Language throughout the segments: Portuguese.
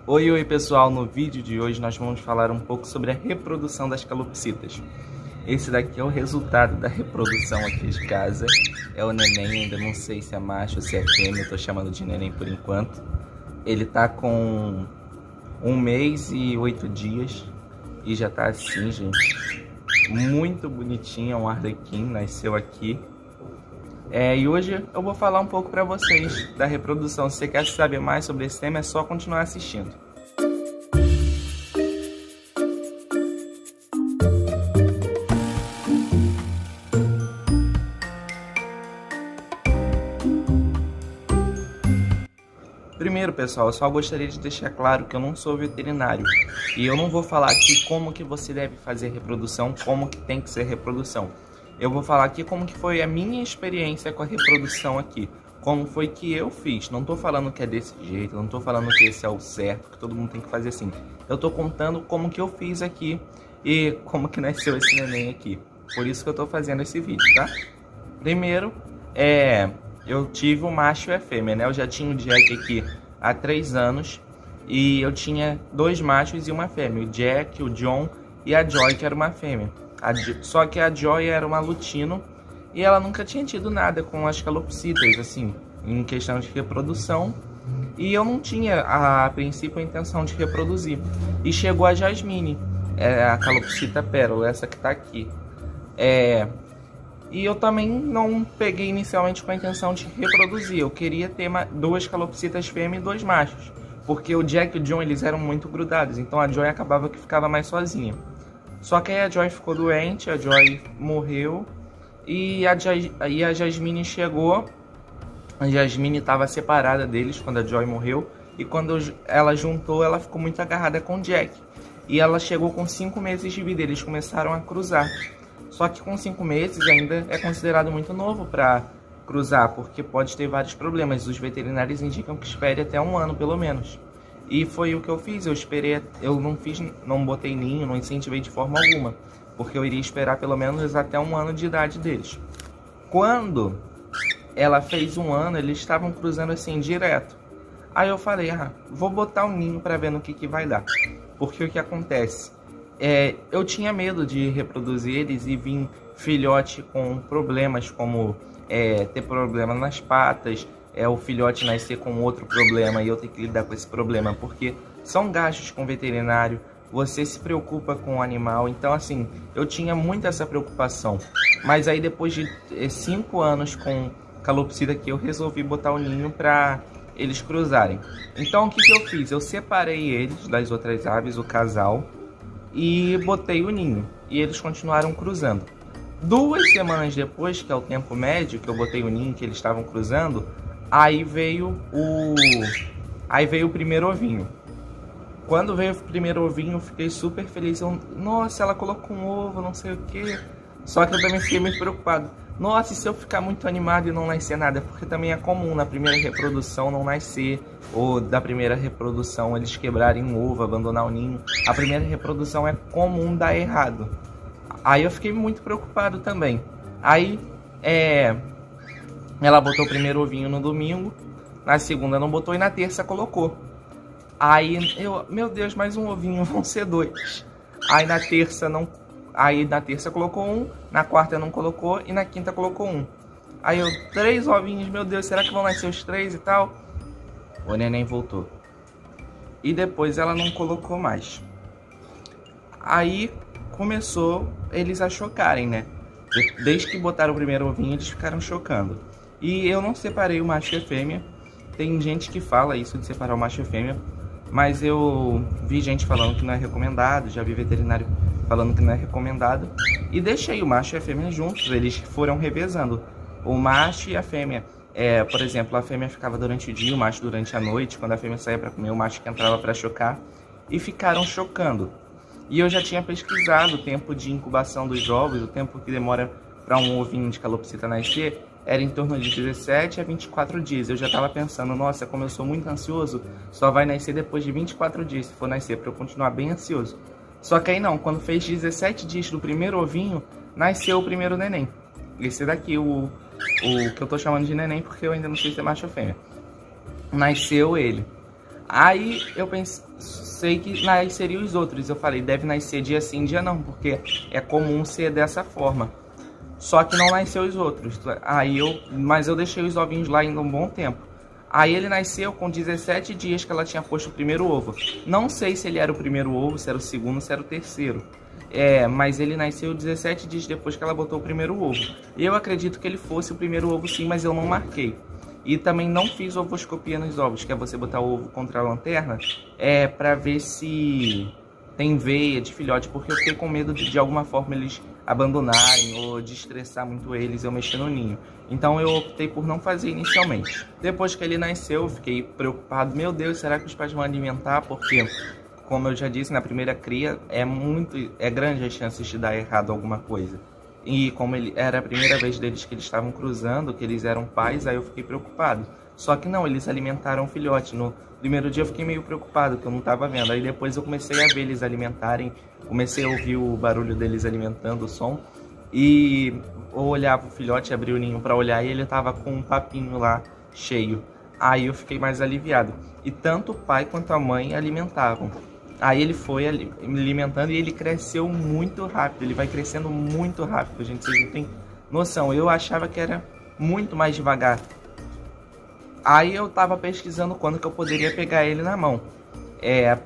Oi pessoal, no vídeo de hoje nós vamos falar um pouco sobre a reprodução das calopsitas. Esse daqui é o resultado da reprodução aqui de casa. É o neném, ainda não sei se é macho ou se é fêmea, eu tô chamando de neném por enquanto. Ele tá com 1 mês e 8 dias e já tá assim, gente. Muito bonitinho, é um arlequim, nasceu aqui. E hoje eu vou falar um pouco para vocês da reprodução. Se você quer saber mais sobre esse tema, é só continuar assistindo. Primeiro, pessoal, eu só gostaria de deixar claro que eu não sou veterinário e eu não vou falar aqui como que você deve fazer reprodução, como que tem que ser reprodução. Eu vou falar aqui como que foi a minha experiência com a reprodução aqui, como foi que eu fiz. Não tô falando que é desse jeito, não tô falando que esse é o certo, que todo mundo tem que fazer assim. Eu tô contando como que eu fiz aqui e como que nasceu esse neném aqui. Por isso que eu tô fazendo esse vídeo, tá? Primeiro, eu tive um macho e a fêmea, né? Eu já tinha o Jack aqui há 3 anos e eu tinha 2 machos e uma fêmea, o Jack, o John e a Joy, que era uma fêmea. Só que a Joy era uma lutino e ela nunca tinha tido nada com as calopsitas, assim, em questão de reprodução. E eu não tinha, a princípio, a intenção de reproduzir. E chegou a Jasmine, a calopsita pérola, essa que tá aqui. E eu também não peguei inicialmente com a intenção de reproduzir. Eu queria ter 2 calopsitas fêmeas e 2 machos. Porque o Jack e o John, eles eram muito grudados. Então a Joy acabava que ficava mais sozinha. Só que aí a Joy ficou doente, a Joy morreu. E a Jasmine chegou. A Jasmine estava separada deles quando a Joy morreu. E quando ela juntou, ela ficou muito agarrada com o Jack. E ela chegou com 5 meses de vida. Eles começaram a cruzar. Só que com 5 meses ainda é considerado muito novo para cruzar, porque pode ter vários problemas. Os veterinários indicam que espere até 1 ano, pelo menos. E foi o que eu fiz, eu não botei ninho, não incentivei de forma alguma, porque eu iria esperar pelo menos até 1 ano de idade deles. Quando ela fez 1 ano, eles estavam cruzando assim, direto. Aí eu falei, vou botar um ninho para ver no que vai dar. Porque o que acontece? Eu tinha medo de reproduzir eles e vir filhote com problemas como ter problema nas patas, o filhote nascer com outro problema e eu ter que lidar com esse problema, porque são gastos com o veterinário, você se preocupa com o animal, então assim, eu tinha muito essa preocupação. Mas aí depois de 5 anos com calopsita aqui, eu resolvi botar o ninho para eles cruzarem. Então o que eu fiz? Eu separei eles das outras aves, o casal, e botei o ninho, e eles continuaram cruzando. 2 semanas depois, que é o tempo médio que eu botei o ninho, que eles estavam cruzando, aí veio o primeiro ovinho. Quando veio o primeiro ovinho, eu fiquei super feliz. Nossa, ela colocou um ovo, não sei o que. Só que eu também fiquei muito preocupado. Nossa, e se eu ficar muito animado e não nascer nada? Porque também é comum na primeira reprodução não nascer, ou da primeira reprodução eles quebrarem um ovo, abandonar o ninho. A primeira reprodução é comum dar errado. Aí eu fiquei muito preocupado também. Aí, ela botou o primeiro ovinho no domingo, na segunda não botou e na terça colocou. Aí meu Deus, mais um ovinho, vão ser 2. Aí na terça colocou 1, na quarta não colocou e na quinta colocou 1. Aí 3 ovinhos, meu Deus, será que vão nascer os 3 e tal? O neném voltou. E depois ela não colocou mais. Aí começou eles a chocarem, né? Desde que botaram o primeiro ovinho, eles ficaram chocando. E eu não separei o macho e a fêmea. Tem gente que fala isso de separar o macho e a fêmea, mas eu vi gente falando que não é recomendado, já vi veterinário falando que não é recomendado, e deixei o macho e a fêmea juntos, eles foram revezando, o macho e a fêmea. Por exemplo, a fêmea ficava durante o dia, o macho durante a noite. Quando a fêmea saía para comer, o macho que entrava para chocar, e ficaram chocando. E eu já tinha pesquisado o tempo de incubação dos ovos, o tempo que demora para um ovinho de calopsita nascer, era em torno de 17 a 24 dias. Eu já estava pensando, nossa, como eu sou muito ansioso, só vai nascer depois de 24 dias, se for nascer, para eu continuar bem ansioso. Só que aí não, quando fez 17 dias do primeiro ovinho, nasceu o primeiro neném. Esse daqui, o que eu tô chamando de neném, porque eu ainda não sei se é macho ou fêmea. Nasceu ele. Aí eu pensei que nasceriam os outros. Eu falei, deve nascer dia sim, dia não, porque é comum ser dessa forma. Só que não nasceu os outros. Mas eu deixei os ovinhos lá ainda um bom tempo. Aí ele nasceu com 17 dias que ela tinha posto o primeiro ovo. Não sei se ele era o primeiro ovo, se era o segundo, se era o terceiro. Mas ele nasceu 17 dias depois que ela botou o primeiro ovo. Eu acredito que ele fosse o primeiro ovo sim, mas eu não marquei. E também não fiz ovoscopia nos ovos, que é você botar o ovo contra a lanterna, pra ver se tem veia de filhote, porque eu fiquei com medo de alguma forma eles abandonarem ou de estressar muito eles eu mexer no ninho. Então eu optei por não fazer inicialmente. Depois que ele nasceu, eu fiquei preocupado. Meu Deus, será que os pais vão alimentar? Porque, como eu já disse, na primeira cria é grande as chances de dar errado alguma coisa. E como era a primeira vez deles que eles estavam cruzando, que eles eram pais, aí eu fiquei preocupado. Só que não, eles alimentaram o filhote. No primeiro dia eu fiquei meio preocupado, que eu não estava vendo. Aí depois eu comecei a ver eles alimentarem, comecei a ouvir o barulho deles alimentando, o som. E eu olhava o filhote, abria o ninho para olhar e ele estava com um papinho lá cheio. Aí eu fiquei mais aliviado. E tanto o pai quanto a mãe alimentavam. Aí ele foi alimentando e ele cresceu muito rápido. Ele vai crescendo muito rápido, gente. Vocês não têm noção. Eu achava que era muito mais devagar. Aí eu tava pesquisando quando que eu poderia pegar ele na mão.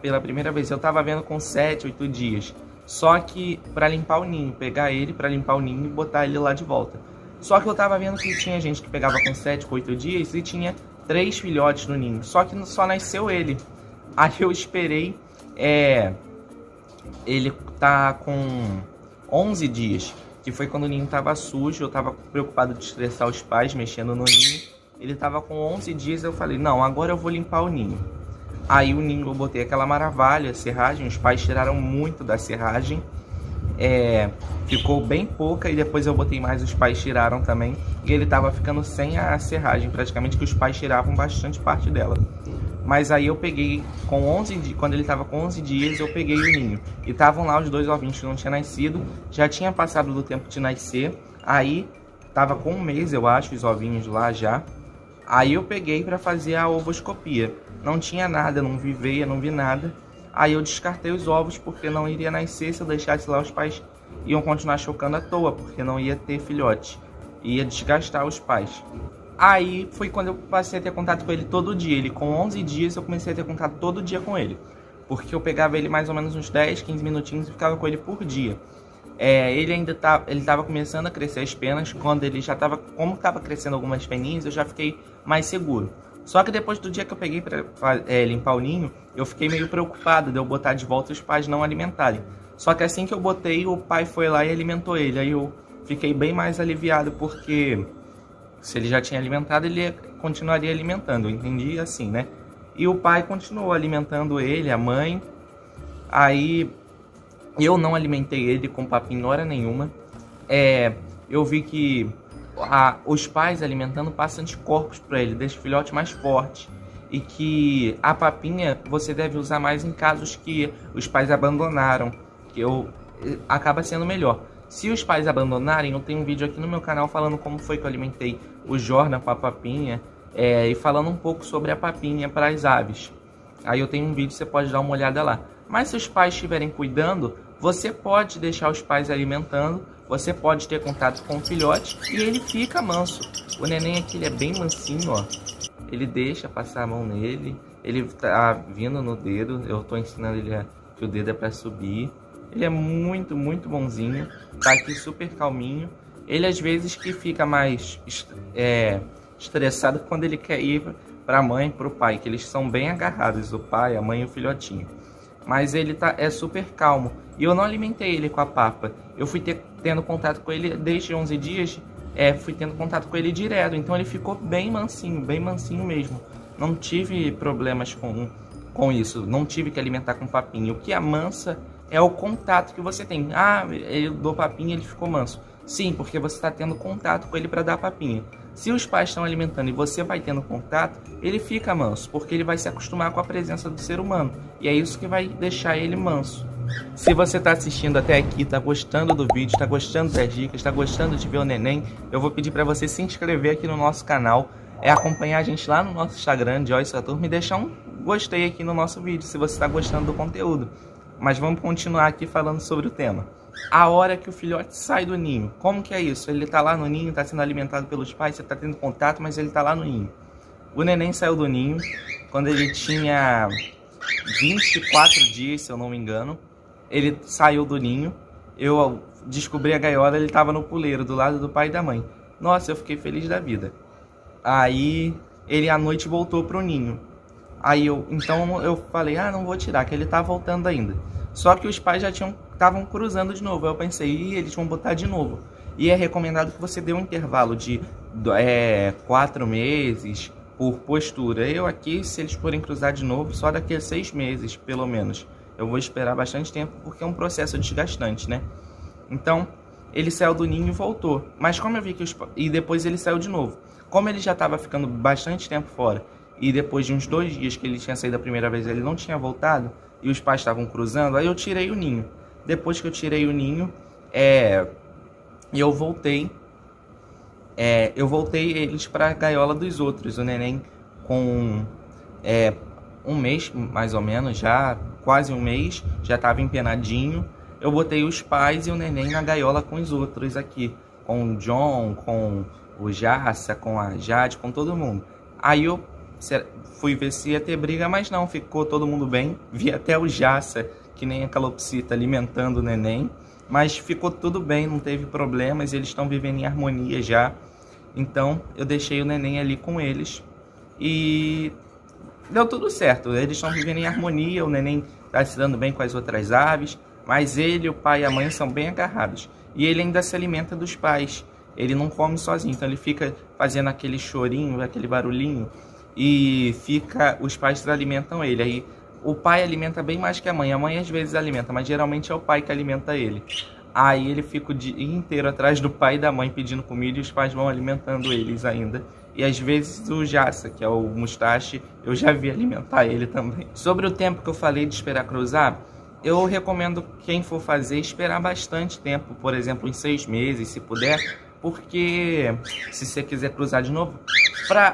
Pela primeira vez. Eu tava vendo com 7, 8 dias. Só que pra limpar o ninho. Pegar ele pra limpar o ninho e botar ele lá de volta. Só que eu tava vendo que tinha gente que pegava com 7, 8 dias e tinha 3 filhotes no ninho. Só que só nasceu ele. Aí eu esperei. Ele tá com 11 dias, que foi quando o ninho tava sujo. Eu tava preocupado de estressar os pais mexendo no ninho. Ele tava com 11 dias, eu falei, não, agora eu vou limpar o ninho. Aí o ninho eu botei aquela maravilha, serragem, os pais tiraram muito da serragem. Ficou bem pouca e depois eu botei mais, os pais tiraram também. E ele tava ficando sem a serragem, praticamente, que os pais tiravam bastante parte dela. Mas aí eu peguei, quando ele tava com 11 dias, eu peguei o ninho. E estavam lá os 2 ovinhos que não tinham nascido, já tinha passado do tempo de nascer. Aí tava com 1 mês, eu acho, os ovinhos lá já. Aí eu peguei pra fazer a ovoscopia. Não tinha nada, não vi veia, não vi nada. Aí eu descartei os ovos porque não iria nascer. Se eu deixasse lá, os pais iam continuar chocando à toa, porque não ia ter filhote. Ia desgastar os pais. Aí foi quando eu passei a ter contato com ele todo dia. Ele com 11 dias eu comecei a ter contato todo dia com ele. Porque eu pegava ele mais ou menos uns 10, 15 minutinhos e ficava com ele por dia. Ele estava começando a crescer as penas. Quando ele já estava, como estava crescendo algumas peninhas, eu já fiquei mais seguro. Só que depois do dia que eu peguei para limpar o ninho, eu fiquei meio preocupado de eu botar de volta os pais não alimentarem. Só que assim que eu botei, o pai foi lá e alimentou ele. Aí eu fiquei bem mais aliviado, porque se ele já tinha alimentado, ele continuaria alimentando. Eu entendi assim, né? E o pai continuou alimentando ele, a mãe. Aí eu não alimentei ele com papinho hora nenhuma. Eu vi que os pais alimentando passam anticorpos para ele, deixa o filhote mais forte. E que a papinha você deve usar mais em casos que os pais abandonaram, que acaba sendo melhor. Se os pais abandonarem, eu tenho um vídeo aqui no meu canal falando como foi que eu alimentei o Jordan com a papinha, e falando um pouco sobre a papinha para as aves. Aí eu tenho um vídeo, você pode dar uma olhada lá. Mas se os pais estiverem cuidando, você pode deixar os pais alimentando, você pode ter contato com o filhote e ele fica manso. O neném aqui, ele é bem mansinho, ó. Ele deixa passar a mão nele, ele tá vindo no dedo, eu tô ensinando ele que o dedo é para subir. Ele é muito, muito bonzinho, tá aqui super calminho. Ele às vezes que fica mais estressado quando ele quer ir para a mãe e para o pai, que eles são bem agarrados, o pai, a mãe e o filhotinho. Mas ele é super calmo. E eu não alimentei ele com a papa. Eu fui tendo contato com ele desde 11 dias, fui tendo contato com ele direto. Então ele ficou bem mansinho mesmo. Não tive problemas com isso, não tive que alimentar com papinha. O que amansa é o contato que você tem. Eu dou papinha, ele ficou manso. Sim, porque você está tendo contato com ele para dar papinha. Se os pais estão alimentando e você vai tendo contato, ele fica manso, porque ele vai se acostumar com a presença do ser humano. E é isso que vai deixar ele manso. Se você está assistindo até aqui, está gostando do vídeo, está gostando das dicas, está gostando de ver o neném, eu vou pedir para você se inscrever aqui no nosso canal, acompanhar a gente lá no nosso Instagram, Joyce Saturno, e deixar um gostei aqui no nosso vídeo, se você está gostando do conteúdo. Mas vamos continuar aqui falando sobre o tema. A hora que o filhote sai do ninho, como que é isso? Ele está lá no ninho, está sendo alimentado pelos pais, você está tendo contato, mas ele está lá no ninho. O neném saiu do ninho quando ele tinha 24 dias, se eu não me engano. Ele saiu do ninho, eu descobri a gaiola, ele estava no puleiro, do lado do pai e da mãe. Nossa, eu fiquei feliz da vida. Aí ele à noite voltou pro ninho. Então eu falei, não vou tirar, que ele tá voltando ainda. Só que os pais já estavam cruzando de novo. Aí eu pensei, eles vão botar de novo. E é recomendado que você dê um intervalo de 4 meses por postura. Eu aqui, se eles forem cruzar de novo, só daqui a 6 meses, pelo menos. Eu vou esperar bastante tempo, porque é um processo desgastante, né? Então, ele saiu do ninho e voltou. Mas como eu vi que e depois ele saiu de novo. Como ele já estava ficando bastante tempo fora, e depois de uns 2 dias que ele tinha saído a primeira vez, ele não tinha voltado, e os pais estavam cruzando, aí eu tirei o ninho. Depois que eu tirei o ninho, eu voltei eles para a gaiola dos outros. O neném com 1 mês, mais ou menos, já quase 1 mês, já estava empenadinho. Eu botei os pais e o neném na gaiola com os outros aqui, com o John, com o Jassa, com a Jade, com todo mundo. Aí eu fui ver se ia ter briga, mas não, ficou todo mundo bem. Vi até o Jassa, que nem a calopsita, alimentando o neném. Mas ficou tudo bem, não teve problemas, eles estão vivendo em harmonia já. Então eu deixei o neném ali com eles e deu tudo certo. Eles estão vivendo em harmonia, o neném está se dando bem com as outras aves. Mas ele, o pai e a mãe são bem agarrados. E ele ainda se alimenta dos pais. Ele não come sozinho, então ele fica fazendo aquele chorinho, aquele barulhinho. E os pais alimentam ele. Aí o pai alimenta bem mais que a mãe. A mãe às vezes alimenta, mas geralmente é o pai que alimenta ele. Aí ele fica o dia inteiro atrás do pai e da mãe pedindo comida e os pais vão alimentando eles ainda. E às vezes o Jassa, que é o Mustache, eu já vi alimentar ele também. Sobre o tempo que eu falei de esperar cruzar, eu recomendo quem for fazer esperar bastante tempo, por exemplo, em 6 meses, se puder, porque se você quiser cruzar de novo,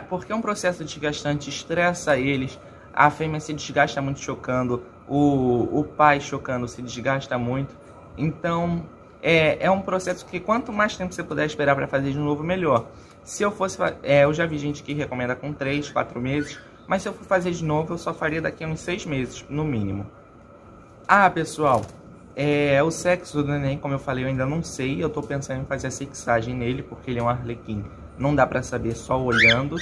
porque é um processo desgastante, estressa eles, a fêmea se desgasta muito chocando, o pai chocando se desgasta muito, então é um processo que quanto mais tempo você puder esperar para fazer de novo, melhor. Se eu fosse, eu já vi gente que recomenda com 3, 4 meses, mas se eu for fazer de novo, eu só faria daqui a uns 6 meses, no mínimo. Pessoal, o sexo do neném, como eu falei, eu ainda não sei. Eu tô pensando em fazer a sexagem nele, porque ele é um arlequim. Não dá pra saber só olhando.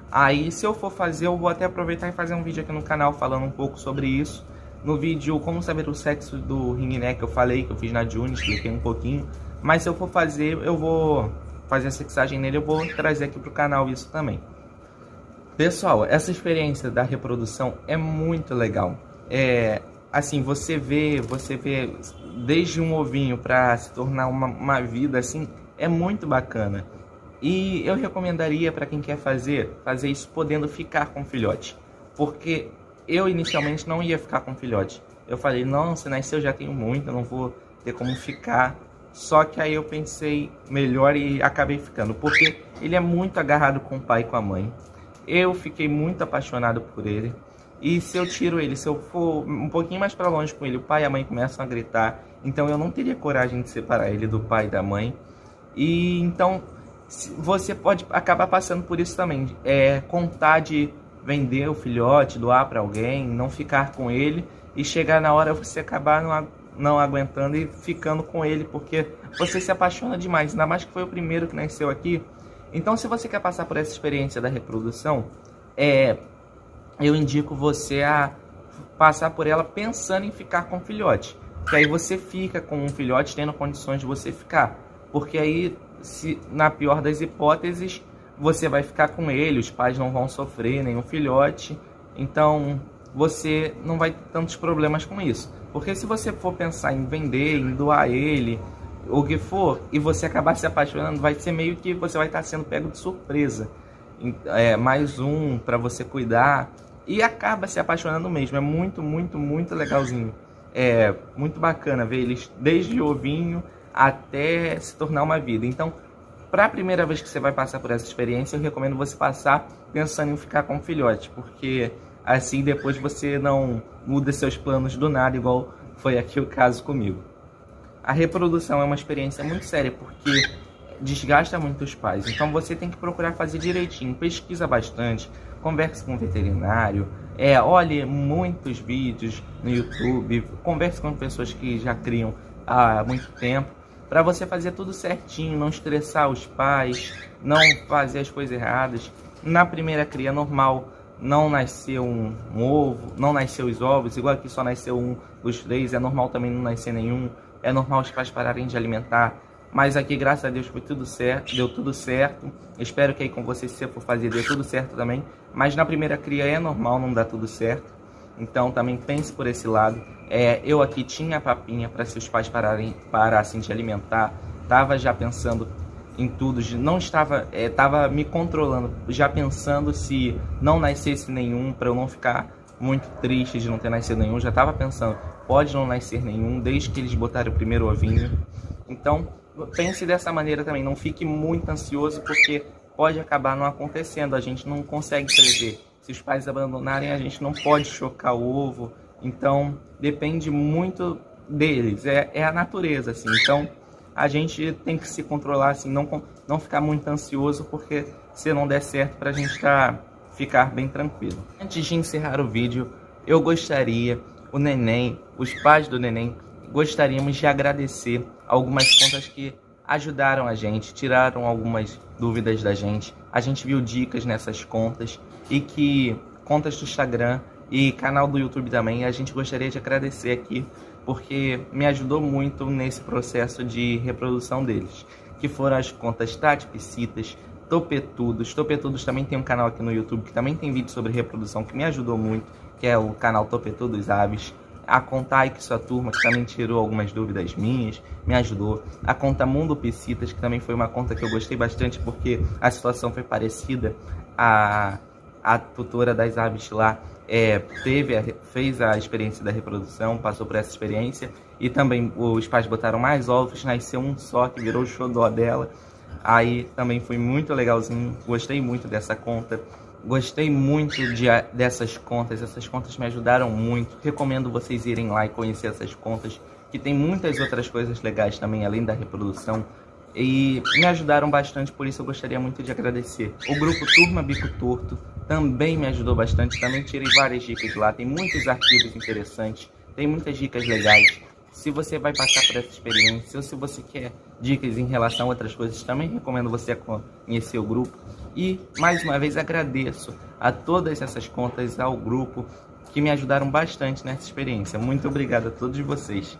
Aí, se eu for fazer, eu vou até aproveitar e fazer um vídeo aqui no canal falando um pouco sobre isso. No vídeo, como saber o sexo do ringneck, eu falei que eu fiz na June, expliquei um pouquinho. Mas se eu for fazer, eu vou fazer a sexagem nele, eu vou trazer aqui pro canal isso também. Pessoal, essa experiência da reprodução é muito legal. Assim, você vê desde um ovinho para se tornar uma vida, assim, é muito bacana. E eu recomendaria para quem quer fazer isso podendo ficar com o filhote. Porque eu inicialmente não ia ficar com o filhote. Eu falei, não, se nasceu eu já tenho muito, eu não vou ter como ficar. Só que aí eu pensei melhor e acabei ficando. Porque ele é muito agarrado com o pai e com a mãe. Eu fiquei muito apaixonado por ele. E se eu tiro ele, se eu for um pouquinho mais para longe com ele, o pai e a mãe começam a gritar. Então eu não teria coragem de separar ele do pai e da mãe. E então você pode acabar passando por isso também. Contar de vender o filhote, doar para alguém, não ficar com ele. E chegar na hora você acabar não aguentando e ficando com ele. Porque você se apaixona demais. Ainda mais que foi o primeiro que nasceu aqui. Então se você quer passar por essa experiência da reprodução, eu indico você a passar por ela pensando em ficar com o filhote. Que aí você fica com um filhote tendo condições de você ficar. Porque aí, na pior das hipóteses, você vai ficar com ele, os pais não vão sofrer, nem o filhote. Então, você não vai ter tantos problemas com isso. Porque se você for pensar em vender, em doar ele, o que for, e você acabar se apaixonando, vai ser meio que você vai estar sendo pego de surpresa. Mais um para você cuidar. E acaba se apaixonando mesmo. É muito, muito, muito legalzinho. É muito bacana ver eles desde ovinho até se tornar uma vida. Então, para a primeira vez que você vai passar por essa experiência, eu recomendo você passar pensando em ficar com o filhote. Porque Assim depois você não muda seus planos do nada, igual foi aqui o caso comigo. A reprodução é uma experiência muito séria, porque desgasta muito os pais. Então você tem que procurar fazer direitinho, pesquisa bastante, converse com o veterinário, olhe muitos vídeos no YouTube, converse com pessoas que já criam há muito tempo, para você fazer tudo certinho, não estressar os pais, não fazer as coisas erradas. Na primeira cria normal, não nasceu um ovo, não nasceu os ovos, igual aqui só nasceu um dos 3, é normal também não nascer nenhum, é normal os pais pararem de alimentar, mas aqui graças a Deus foi tudo certo, deu tudo certo. Espero que aí com vocês, se você for fazer, dê tudo certo também, mas na primeira cria é normal não dar tudo certo, então também pense por esse lado. Eu aqui tinha a papinha para se os pais parassem de alimentar, estava já pensando em tudo, não estava, me controlando, já pensando se não nascesse nenhum, para eu não ficar muito triste de não ter nascido nenhum, já estava pensando, pode não nascer nenhum, desde que eles botarem o primeiro ovinho. Então, pense dessa maneira também, não fique muito ansioso, porque pode acabar não acontecendo, a gente não consegue prever. Se os pais abandonarem, a gente não pode chocar o ovo, então depende muito deles, é a natureza, assim, então a gente tem que se controlar, assim, não ficar muito ansioso, porque se não der certo, pra gente ficar bem tranquilo. Antes de encerrar o vídeo, eu gostaria, o neném, os pais do neném, gostaríamos de agradecer algumas contas que ajudaram a gente, tiraram algumas dúvidas da gente. A gente viu dicas nessas contas, e que contas do Instagram e canal do YouTube também, a gente gostaria de agradecer aqui, porque me ajudou muito nesse processo de reprodução deles, que foram as contas Tati Psitas, Topetudos. Topetudos também tem um canal aqui no YouTube que também tem vídeo sobre reprodução, que me ajudou muito, que é o canal Topetudos Aves. A conta Ike Sua Turma, que também tirou algumas dúvidas minhas, me ajudou. A conta Mundo Psitas, que também foi uma conta que eu gostei bastante, porque a situação foi parecida. A tutora das aves lá fez a experiência da reprodução, passou por essa experiência, e também os pais botaram mais ovos, nasceu um só que virou o xodó dela. Aí também foi muito legalzinho, gostei muito dessa conta, gostei muito dessas contas, essas contas me ajudaram muito. Recomendo vocês irem lá e conhecer essas contas, que tem muitas outras coisas legais também, além da reprodução, e me ajudaram bastante, por isso eu gostaria muito de agradecer. O grupo Turma Bico Torto também me ajudou bastante, também tirei várias dicas lá, tem muitos arquivos interessantes, tem muitas dicas legais. Se você vai passar por essa experiência, ou se você quer dicas em relação a outras coisas, também recomendo você conhecer o grupo. E, mais uma vez, agradeço a todas essas contas, ao grupo, que me ajudaram bastante nessa experiência. Muito obrigado a todos vocês.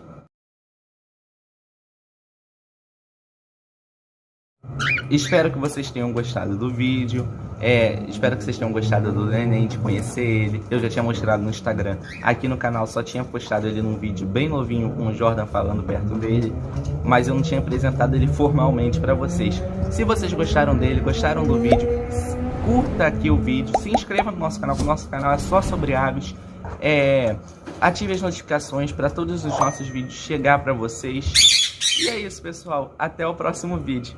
Espero que vocês tenham gostado do vídeo, espero que vocês tenham gostado do neném, de conhecer ele. Eu já tinha mostrado no Instagram, aqui no canal só tinha postado ele num vídeo bem novinho com o Jordan falando perto dele, mas eu não tinha apresentado ele formalmente para vocês. Se vocês gostaram dele, gostaram do vídeo, curta aqui o vídeo, se inscreva no nosso canal, é só sobre aves, ative as notificações para todos os nossos vídeos chegar para vocês. E é isso, pessoal, até o próximo vídeo.